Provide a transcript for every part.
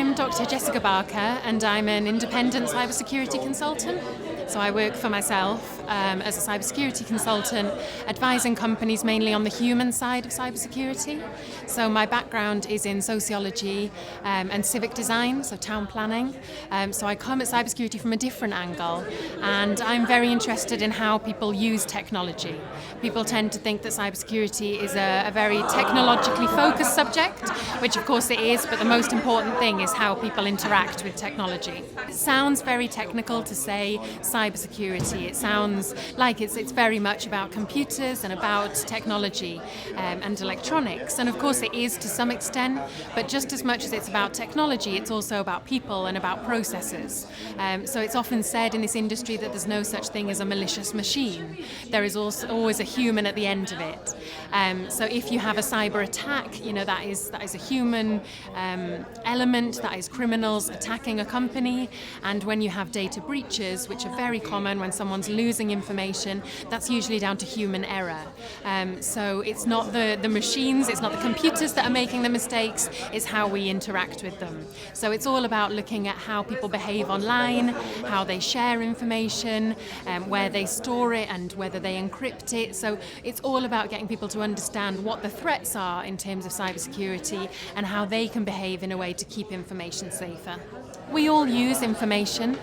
I'm Dr. Jessica Barker, and I'm an independent cybersecurity consultant. So I work for myself as a cybersecurity consultant, advising companies mainly on the human side of cybersecurity. So my background is in sociology and civic design, so town planning. So I come at cybersecurity from a different angle, and I'm very interested in how people use technology. People tend to think that cybersecurity is a very technologically focused subject, which of course it is, but the most important thing is how people interact with technology. It sounds very technical to say cybersecurity. It sounds like it's very much about computers and about technology and electronics. And of course it is to some extent, but just as much as it's about technology, it's also about people and about processes. So it's often said in this industry that there's no such thing as a malicious machine. There is also always a human at the end of it. So if you have a cyber attack, that is a human element, that is criminals attacking a company. And when you have data breaches, which are very common when someone's losing information, that's usually down to human error. So it's not the machines, it's not the computers that are making the mistakes, it's how we interact with them. So it's all about looking at how people behave online, how they share information, where they store it and whether they encrypt it. So it's all about getting people to understand what the threats are in terms of cybersecurity and how they can behave in a way to keep information safer. We all use information,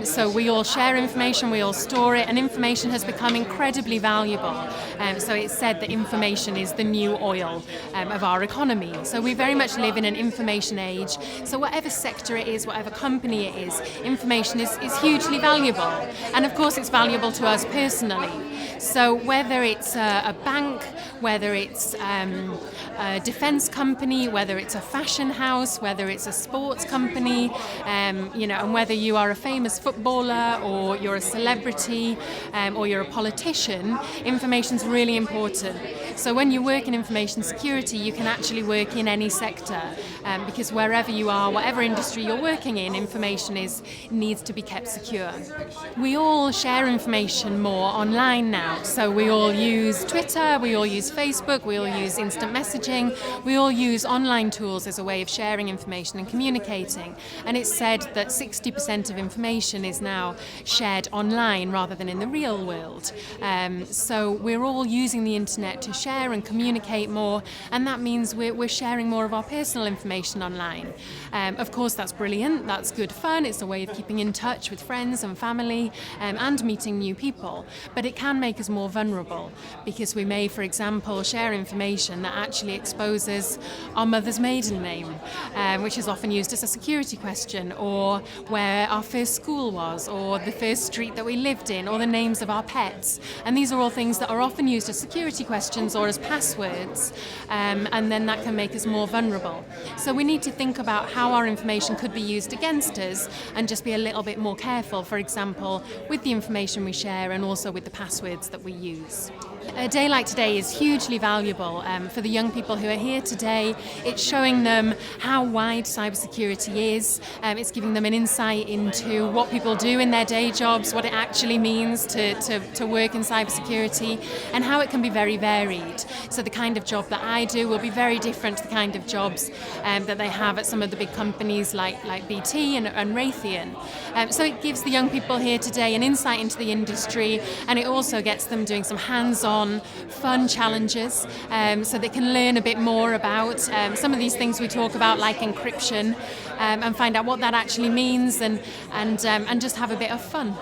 so we all share information, we all store it, and information has become incredibly valuable. So it's said that information is the new oil of our economy. So we very much live in an information age. So whatever sector it is, whatever company it is, information is hugely valuable. And of course it's valuable to us personally. So whether it's a bank, whether it's a defense company, whether it's a fashion house, whether it's a sports company, and whether you are a famous footballer or you're a celebrity or you're a politician, information's really important. So when you work in information security, you can actually work in any sector because wherever you are, whatever industry you're working in, information needs to be kept secure. We all share information more online now. So we all use Twitter, we all use Facebook, we all use instant messaging, we all use online tools as a way of sharing information and communicating. And it's said that 60% of information is now shared online rather than in the real world. So we're all using the internet to share and communicate more, and that means we're sharing more of our personal information online. Of course that's brilliant, that's good fun, it's a way of keeping in touch with friends and family and meeting new people, but it can make us more vulnerable because we may, for example, share information that actually exposes our mother's maiden name, which is often used as a security question, or where our first school was, or the first street that we lived in, or the names of our pets. And these are all things that are often used as security questions or as passwords, and then that can make us more vulnerable. So we need to think about how our information could be used against us and just be a little bit more careful, for example, with the information we share and also with the passwords that we use. A day like today is hugely valuable for the young people who are here today. It's showing them how wide cybersecurity is. It's giving them an insight into what people do in their day jobs, what it actually means to work in cybersecurity, and how it can be very varied. So the kind of job that I do will be very different to the kind of jobs that they have at some of the big companies like BT and Raytheon. So it gives the young people here today an insight into the industry, and it also gets them doing some hands-on fun challenges so they can learn a bit more about some of these things we talk about, like encryption, and find out what that actually means and just have a bit of fun.